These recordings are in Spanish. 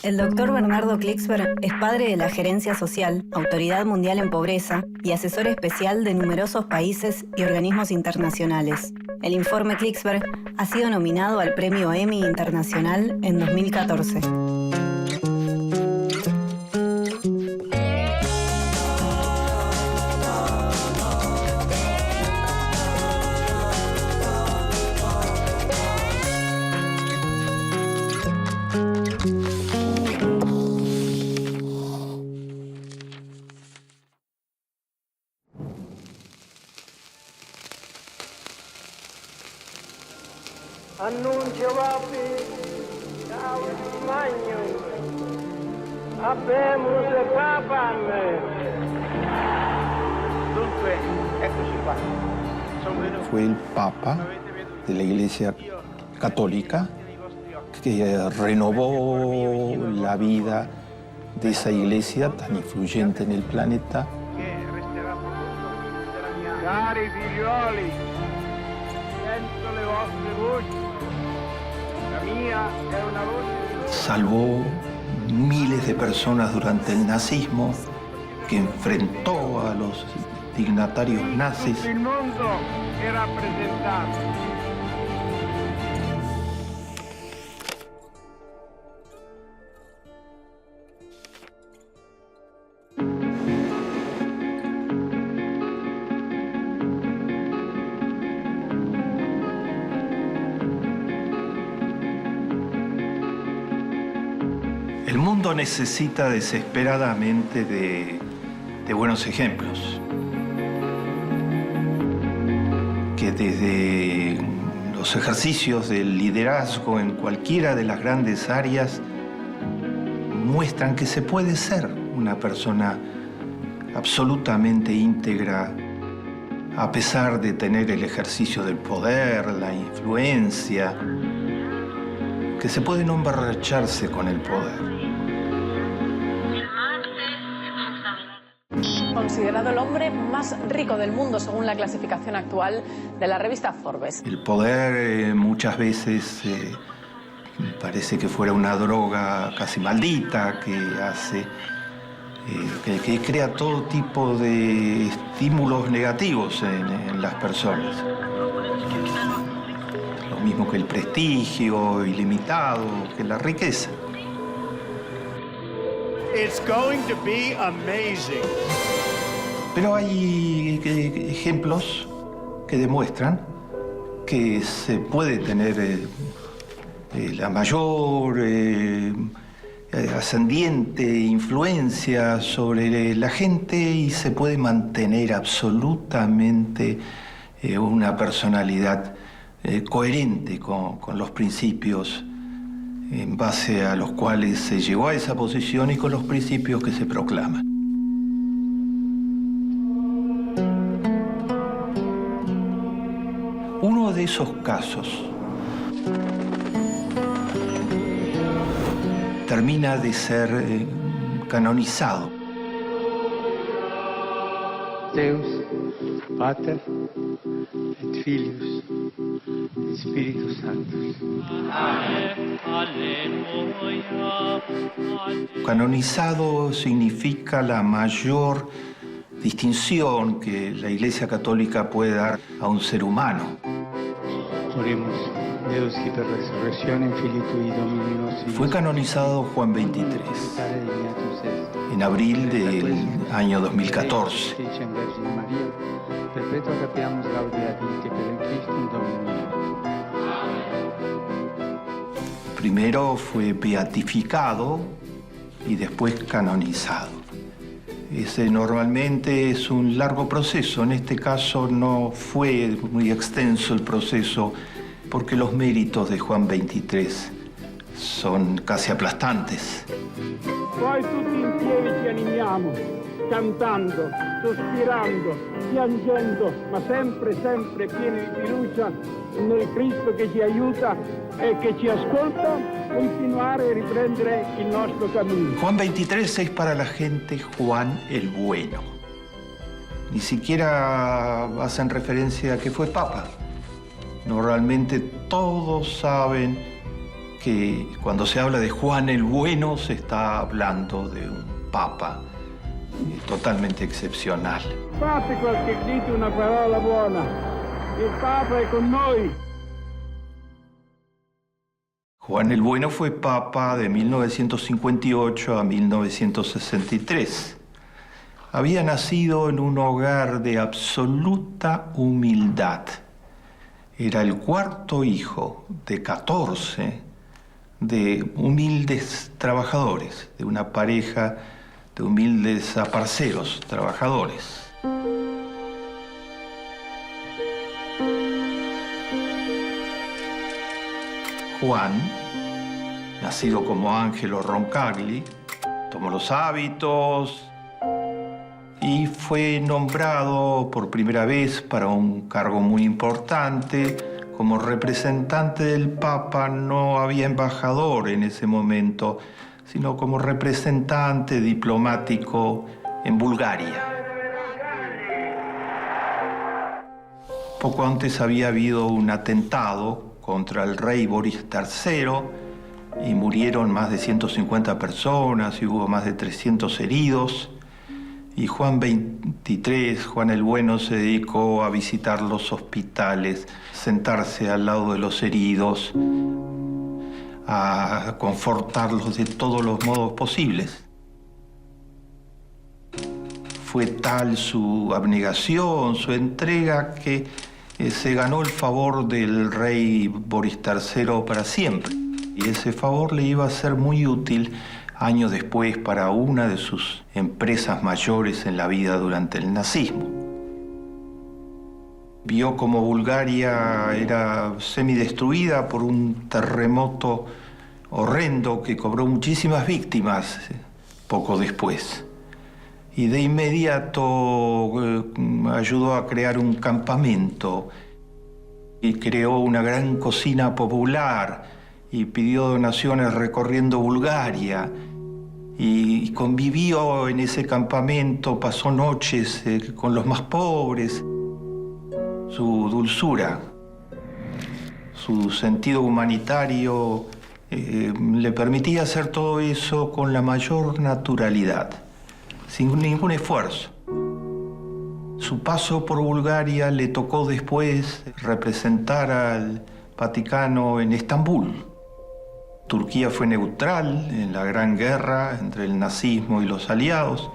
El doctor Bernardo Klicksberg es padre de la Gerencia Social, Autoridad Mundial en Pobreza y asesor especial de numerosos países y organismos internacionales. El informe Klicksberg ha sido nominado al Premio Emmy Internacional en 2014. Annuncio Vapi, ciao Magnum, habemus papam. Dunque, eccoci qua. Fue el Papa de la Iglesia Católica que renovó la vida de esa iglesia tan influyente en el planeta. Cari figlioli, sento le vostre voci. La mia è una voce. Salvó miles de personas durante el nazismo, que enfrentó a los dignatarios nazis. Il mondo è rappresentato. El mundo necesita desesperadamente de buenos ejemplos. Que desde los ejercicios del liderazgo en cualquiera de las grandes áreas muestran que se puede ser una persona absolutamente íntegra a pesar de tener el ejercicio del poder, la influencia, que se puede no emborracharse con el poder. Considerado el hombre más rico del mundo según la clasificación actual de la revista Forbes. El poder muchas veces parece que fuera una droga casi maldita que hace, que crea todo tipo de estímulos negativos en las personas. Lo mismo que el prestigio ilimitado, que la riqueza. It's going to be amazing. Pero hay ejemplos que demuestran que se puede tener la mayor ascendiente influencia sobre la gente y se puede mantener absolutamente una personalidad coherente con los principios en base a los cuales se llegó a esa posición y con los principios que se proclaman. Uno de esos casos termina de ser canonizado. Deus, Pater, et Filius, et Spiritus Sanctus. Canonizado significa la mayor distinción que la Iglesia Católica puede dar a un ser humano. Oremus, Deus qui per resurrectionem Filii Tui Domini nostri. Fue canonizado Juan XXIII en abril del año 2014. Perpetua capiamus gaudia Dei per Christum Domini. Primero fue beatificado y después canonizado. Ese normalmente es un largo proceso. En este caso no fue muy extenso el proceso porque los méritos de Juan XXIII son casi aplastantes. Poi tutti in piedi ci animiamo, cantando, sospirando, piangendo, ma sempre, sempre pieni di fiducia nel Cristo che ci aiuta e che ci ascolta, continuare e riprendere il nostro cammino. Juan XXIII es para la gente Juan el Bueno. Ni siquiera hacen referencia a que fue papa. Normalmente todos saben que que cuando se habla de Juan el Bueno se está hablando de un papa totalmente excepcional. Fate qualche dito una parola buona. Il Papa è con noi. Juan el Bueno fue papa de 1958 a 1963. Había nacido en un hogar de absoluta humildad. Era el cuarto hijo de 14 de humildes trabajadores, de una pareja de humildes aparceros trabajadores. Juan, nacido como Angelo Roncagli, tomó los hábitos y fue nombrado por primera vez para un cargo muy importante. Como representante del Papa no había embajador en ese momento, sino como representante diplomático en Bulgaria. Poco antes había habido un atentado contra el rey Boris III y murieron más de 150 personas y hubo más de 300 heridos. Y Juan XXIII, Juan el Bueno, se dedicó a visitar los hospitales, sentarse al lado de los heridos, a confortarlos de todos los modos posibles. Fue tal su abnegación, su entrega, que se ganó el favor del rey Boris III para siempre. Y ese favor le iba a ser muy útil años después para una de sus empresas mayores en la vida durante el nazismo. Vio como Bulgaria era semidestruida por un terremoto horrendo que cobró muchísimas víctimas poco después. Y de inmediato ayudó a crear un campamento y creó una gran cocina popular y pidió donaciones recorriendo Bulgaria y convivió en ese campamento, pasó noches con los más pobres. Su dulzura, su sentido humanitario le permitía hacer todo eso con la mayor naturalidad, sin ningún esfuerzo. Su paso por Bulgaria le tocó después representar al Vaticano en Estambul. Turquía fue neutral en la gran guerra entre el nazismo y los aliados.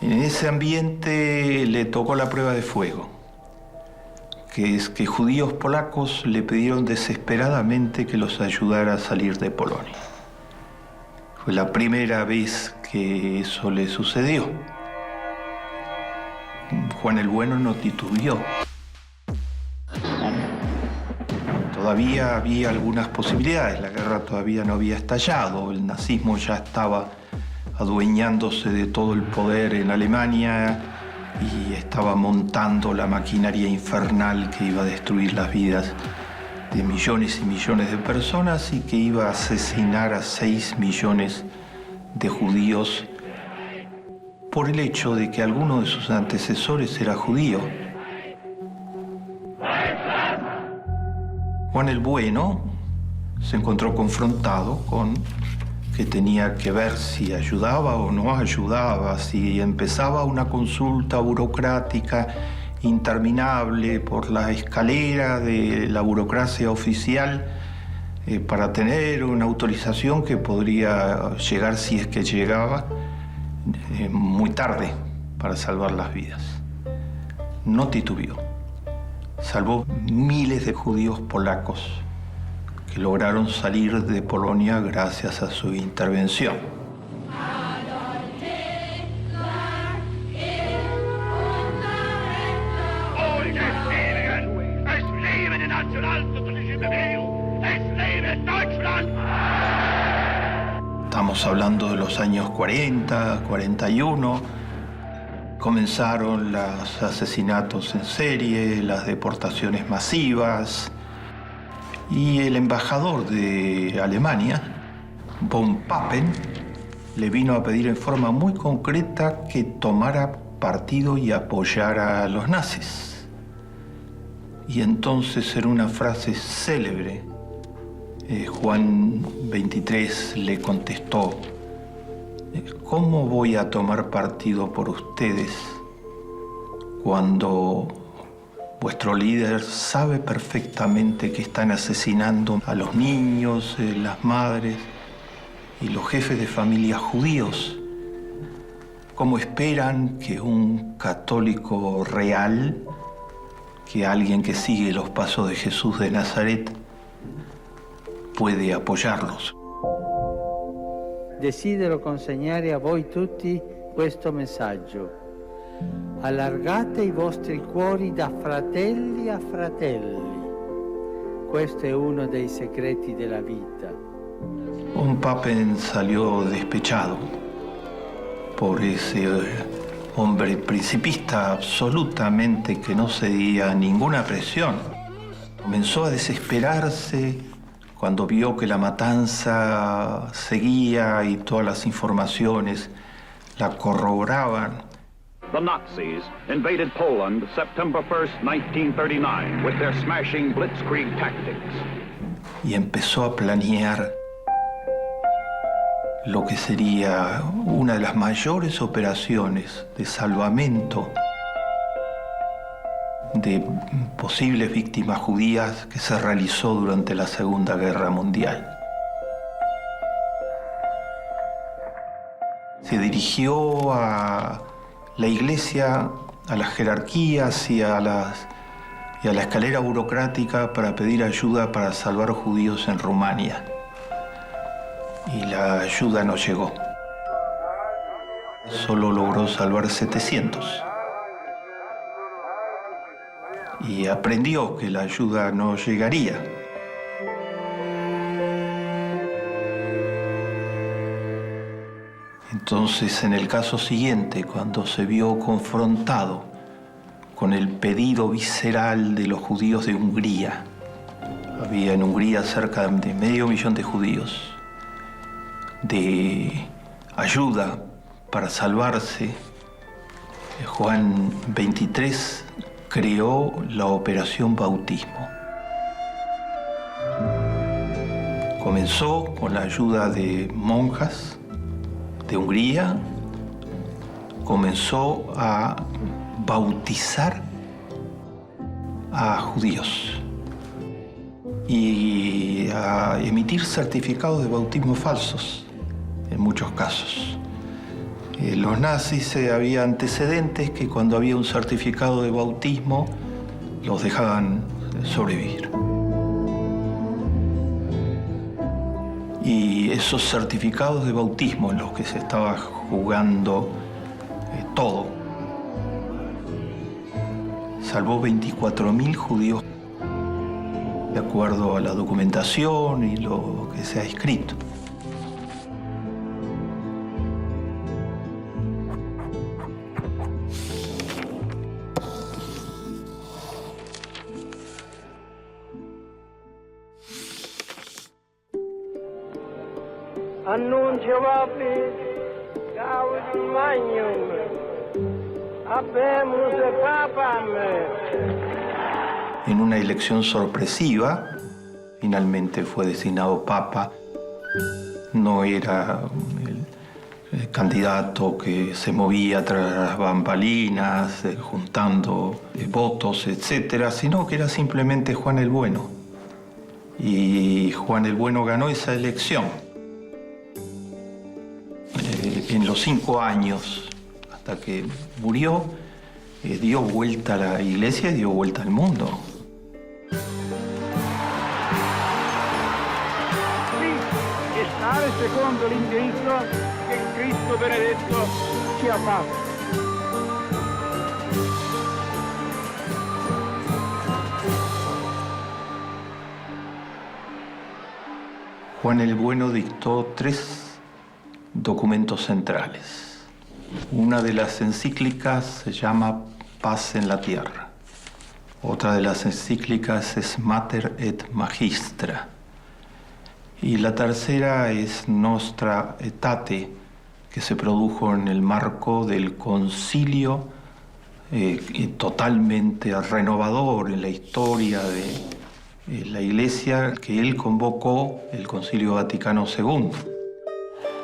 En ese ambiente le tocó la prueba de fuego, que es que judíos polacos le pidieron desesperadamente que los ayudara a salir de Polonia. Fue la primera vez que eso le sucedió. Juan el Bueno no titubeó. Todavía había algunas posibilidades, la guerra todavía no había estallado, el nazismo ya estaba adueñándose de todo el poder en Alemania y estaba montando la maquinaria infernal que iba a destruir las vidas de millones y millones de personas y que iba a asesinar a 6 millones de judíos por el hecho de que alguno de sus antecesores era judío. Juan el Bueno se encontró confrontado con que tenía que ver si ayudaba o no ayudaba, si empezaba una consulta burocrática interminable por la escalera de la burocracia oficial para tener una autorización que podría llegar, si es que llegaba, muy tarde para salvar las vidas. No titubeó. Salvó miles de judíos polacos que lograron salir de Polonia gracias a su intervención. Estamos hablando de los años 40, 41. Comenzaron los asesinatos en serie, las deportaciones masivas, y el embajador de Alemania, von Papen, le vino a pedir en forma muy concreta que tomara partido y apoyara a los nazis. Y entonces, en una frase célebre, Juan 23 le contestó: ¿cómo voy a tomar partido por ustedes cuando vuestro líder sabe perfectamente que están asesinando a los niños, las madres y los jefes de familias judíos? ¿Cómo esperan que un católico real, que alguien que sigue los pasos de Jesús de Nazaret, puede apoyarlos? Desidero consegnare a voi tutti questo messaggio. Allargate i vostri cuori da fratelli a fratelli. Questo è uno dei segreti della vita. Un Papen salió despechado por ese hombre principista absolutamente que no cedía a ninguna presión. Comenzó a desesperarse cuando vio que la matanza seguía y todas las informaciones la corroboraban. The Nazis invaded Poland September 1st, 1939, with their smashing blitzkrieg tactics. Y empezó a planear lo que sería una de las mayores operaciones de salvamento de posibles víctimas judías que se realizó durante la Segunda Guerra Mundial. Se dirigió a la Iglesia, a las jerarquías y a la escalera burocrática para pedir ayuda para salvar judíos en Rumania. Y la ayuda no llegó. Solo logró salvar 700. Y aprendió que la ayuda no llegaría. Entonces, en el caso siguiente, cuando se vio confrontado con el pedido visceral de los judíos de Hungría, había en Hungría cerca de 500.000 de judíos, de ayuda para salvarse, Juan 23 creó la Operación Bautismo. Comenzó con la ayuda de monjas de Hungría, comenzó a bautizar a judíos y a emitir certificados de bautismo falsos en muchos casos. Los nazis había antecedentes que cuando había un certificado de bautismo los dejaban sobrevivir. Y esos certificados de bautismo en los que se estaba jugando todo, salvó 24.000 judíos, de acuerdo a la documentación y lo que se ha escrito. Annuncio vobis gaudium magnum, habemus papam. En una elección sorpresiva, finalmente fue designado papa. No era el candidato que se movía tras las bambalinas, juntando votos, etc., sino que era simplemente Juan el Bueno. Y Juan el Bueno ganó esa elección. En los 5 años, hasta que murió, dio vuelta a la Iglesia y dio vuelta al mundo. Qui stare secondo l'indirizzo che Cristo benedetto ci ha fatto. Juan el Bueno dictó 3 documentos centrales. Una de las encíclicas se llama Paz en la Tierra. Otra de las encíclicas es Mater et Magistra. Y la tercera es Nostra Aetate, que se produjo en el marco del concilio totalmente renovador en la historia la iglesia que él convocó, el Concilio Vaticano II.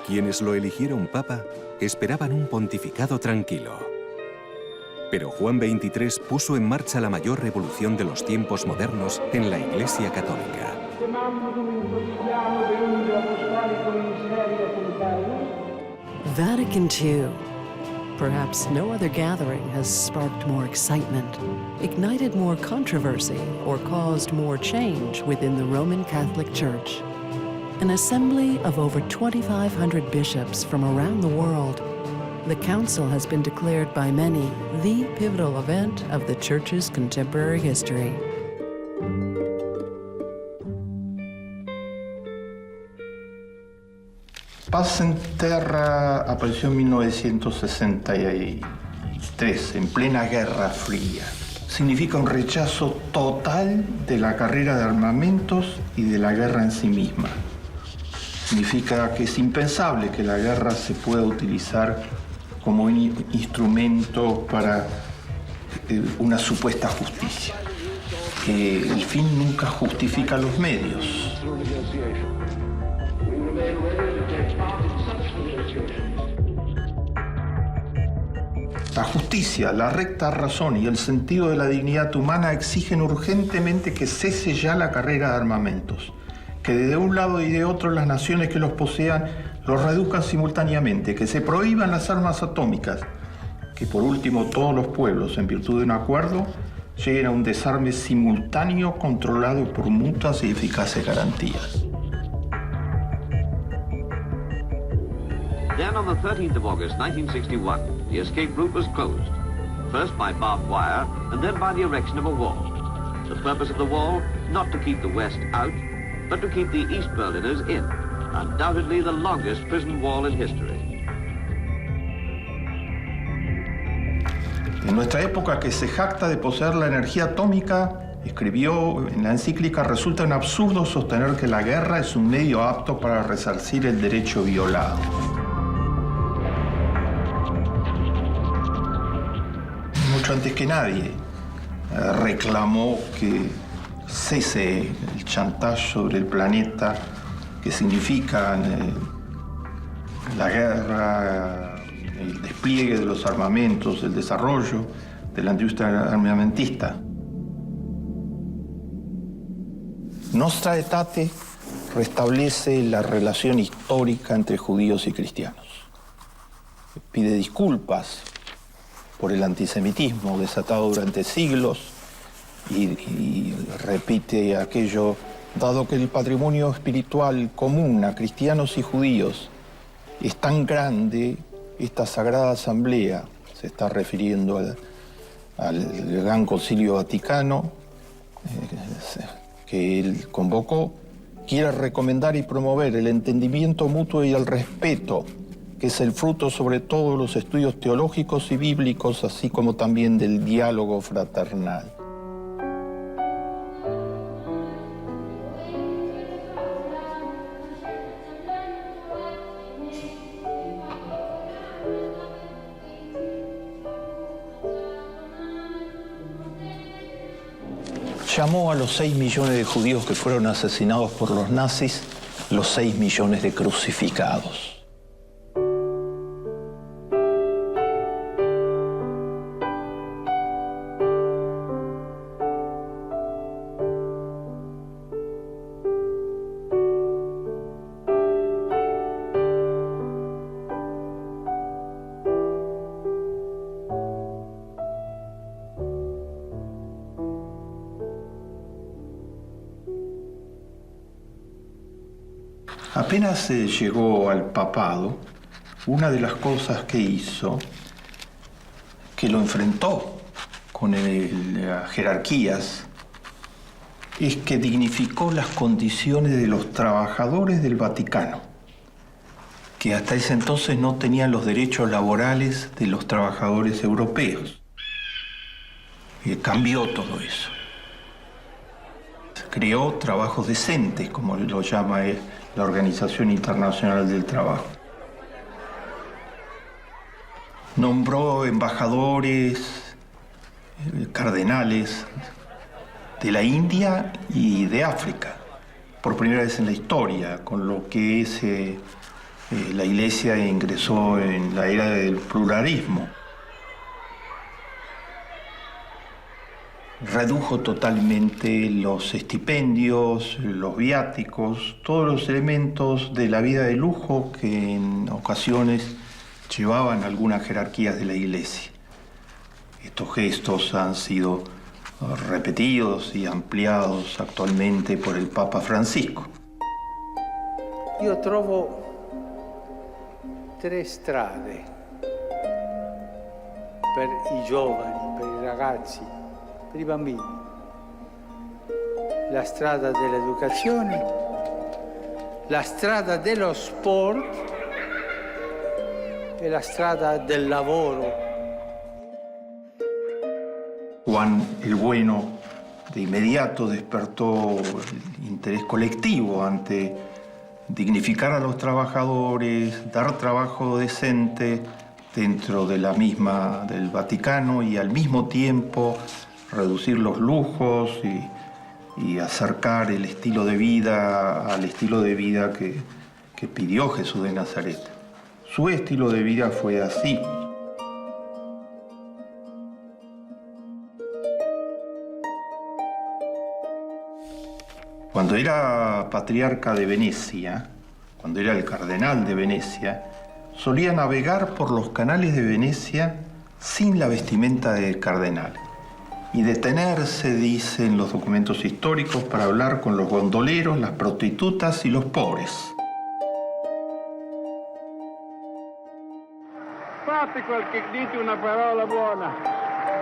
Quienes lo eligieron papa esperaban un pontificado tranquilo. Pero Juan XXIII puso en marcha la mayor revolución de los tiempos modernos en la Iglesia Católica. Vatican II. Perhaps no other gathering has sparked more excitement, ignited more controversy, or caused more change within the Roman Catholic Church. An assembly of over 2,500 bishops from around the world, the Council has been declared by many the pivotal event of the Church's contemporary history. Paz en Terra apareció en 1963, en plena Guerra Fría. Significa un rechazo total de la carrera de armamentos y de la guerra en sí misma. Significa que es impensable que la guerra se pueda utilizar como un instrumento para una supuesta justicia. Que el fin nunca justifica los medios. La justicia, la recta razón y el sentido de la dignidad humana exigen urgentemente que cese ya la carrera de armamentos, que de un lado y de otro las naciones que los posean los reduzcan simultáneamente, que se prohíban las armas atómicas, que por último todos los pueblos, en virtud de un acuerdo, lleguen a un desarme simultáneo controlado por mutuas y eficaces garantías. Then on the 13th of August 1961, the escape route was closed, first by barbed wire and then by the erection of a wall. The purpose of the wall, not to keep the West out, but to keep the East Berliners in, undoubtedly the longest prison wall in history. En nuestra época, que se jacta de poseer la energía atómica, escribió en la encíclica, resulta un absurdo sostener que la guerra es un medio apto para resarcir el derecho violado. Mucho antes que nadie reclamó que cese el chantaje sobre el planeta que significa la guerra, el despliegue de los armamentos, el desarrollo de la industria armamentista. Nostra Aetate restablece la relación histórica entre judíos y cristianos. Pide disculpas por el antisemitismo desatado durante siglos y repite aquello, dado que el patrimonio espiritual común a cristianos y judíos es tan grande, esta Sagrada Asamblea, se está refiriendo al Gran Concilio Vaticano, que él convocó, quiere recomendar y promover el entendimiento mutuo y el respeto, que es el fruto sobre todo de los estudios teológicos y bíblicos, así como también del diálogo fraternal. Llamó a los 6 millones de judíos que fueron asesinados por los nazis los 6 millones de crucificados. Apenas llegó al papado, una de las cosas que hizo, que lo enfrentó con las jerarquías, es que dignificó las condiciones de los trabajadores del Vaticano, que hasta ese entonces no tenían los derechos laborales de los trabajadores europeos. Cambió todo eso. Creó trabajos decentes, como lo llama la Organización Internacional del Trabajo. Nombró embajadores, cardenales de la India y de África, por primera vez en la historia, con lo que es la Iglesia ingresó en la era del pluralismo. Redujo totalmente los estipendios, los viáticos, todos los elementos de la vida de lujo que en ocasiones llevaban algunas jerarquías de la Iglesia. Estos gestos han sido repetidos y ampliados actualmente por el Papa Francisco. Io trovo tre strade per i giovani, per i ragazzi, per i bambini. La strada dell'educazione, la strada dello sport e la strada del lavoro. Juan el Bueno de inmediato despertó el interés colectivo ante dignificar a los trabajadores, dar trabajo decente dentro de la misma del Vaticano y al mismo tiempo reducir los lujos y acercar el estilo de vida al estilo de vida que pidió Jesús de Nazaret. Su estilo de vida fue así. Cuando era patriarca de Venecia, cuando era el cardenal de Venecia, solía navegar por los canales de Venecia sin la vestimenta de cardenal y detenerse, dicen los documentos históricos, para hablar con los gondoleros, las prostitutas y los pobres. Fate dite una parola buona.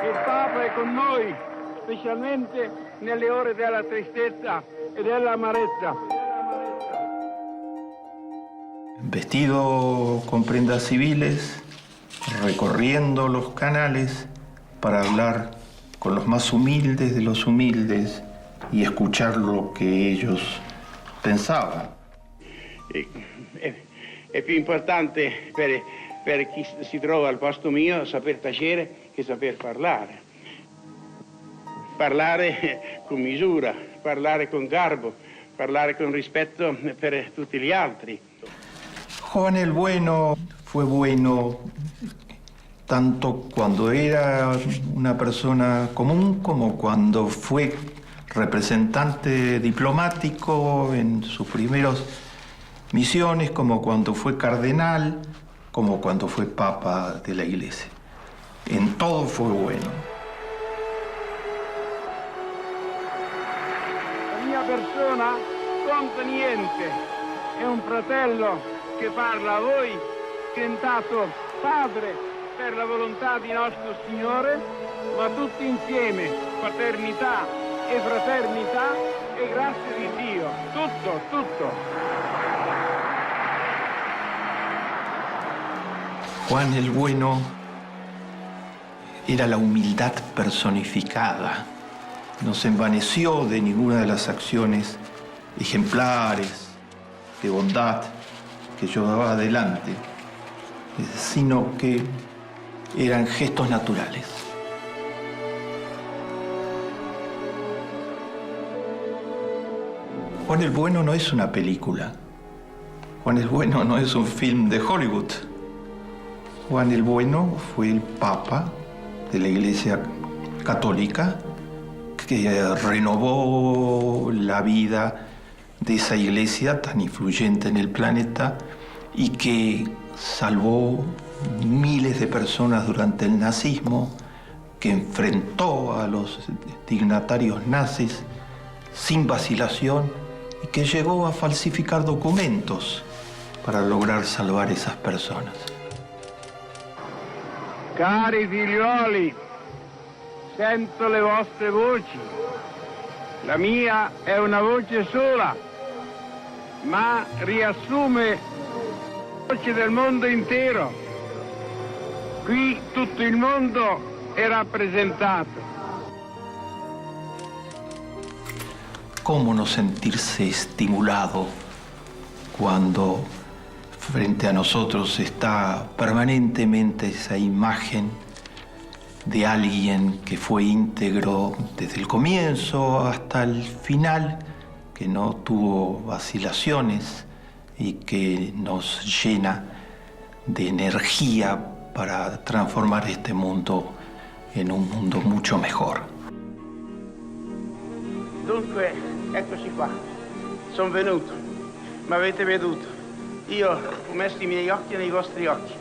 Il Papa è con noi, specialmente nelle ore della tristezza e della amarezza. Vestido con prendas civiles, recorriendo los canales para hablar con los más humildes de los humildes y escuchar lo que ellos pensaban. È più importante per chi si trova al posto mio saper tacere che saper parlare. Parlare con misura, parlare con garbo, parlare con rispetto per tutti gli altri. Juan el Bueno fue bueno tanto cuando era una persona común como cuando fue representante diplomático en sus primeras misiones, como cuando fue cardenal, como cuando fue papa de la Iglesia. En todo fue bueno. La mia persona conta niente, è un fratello che parla a voi, diventato padre per la volontà di nostro Signore, ma tutti insieme, paternità e fraternità e grazia di Dio. Tutto, tutto. Juan el Bueno era la humildad personificada. No se envaneció de ninguna de las acciones ejemplares de bondad que llevaba adelante, sino que eran gestos naturales. Juan el Bueno no es una película. Juan el Bueno no es un film de Hollywood. Juan el Bueno fue el Papa de la Iglesia Católica que renovó la vida de esa iglesia tan influyente en el planeta y que salvó miles de personas durante el nazismo, que enfrentó a los dignatarios nazis sin vacilación y que llegó a falsificar documentos para lograr salvar esas personas. Cari figlioli, sento le vostre voci. La mia è una voce sola, ma riassume la voce del mondo intero. Qui tutto il mondo è rappresentato. ¿Cómo no sentirse estimulado cuando frente a nosotros está permanentemente esa imagen de alguien que fue íntegro desde el comienzo hasta el final, que no tuvo vacilaciones y que nos llena de energía para transformar este mundo in un mondo mucho mejor. Dunque, eccoci qua. Sono venuto, mi avete veduto. Io ho messo i miei occhi nei vostri occhi.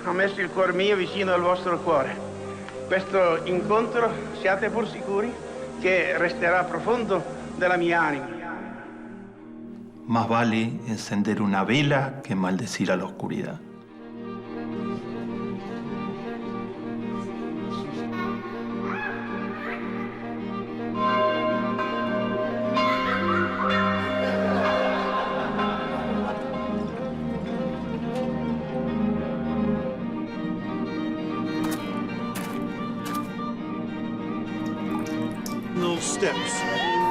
Ho messo il cuore mio vicino al vostro cuore. Questo incontro, siate pur sicuri, che resterà profondo della mia anima. Más vale encender una vela que maldecir a la oscuridad. Steps.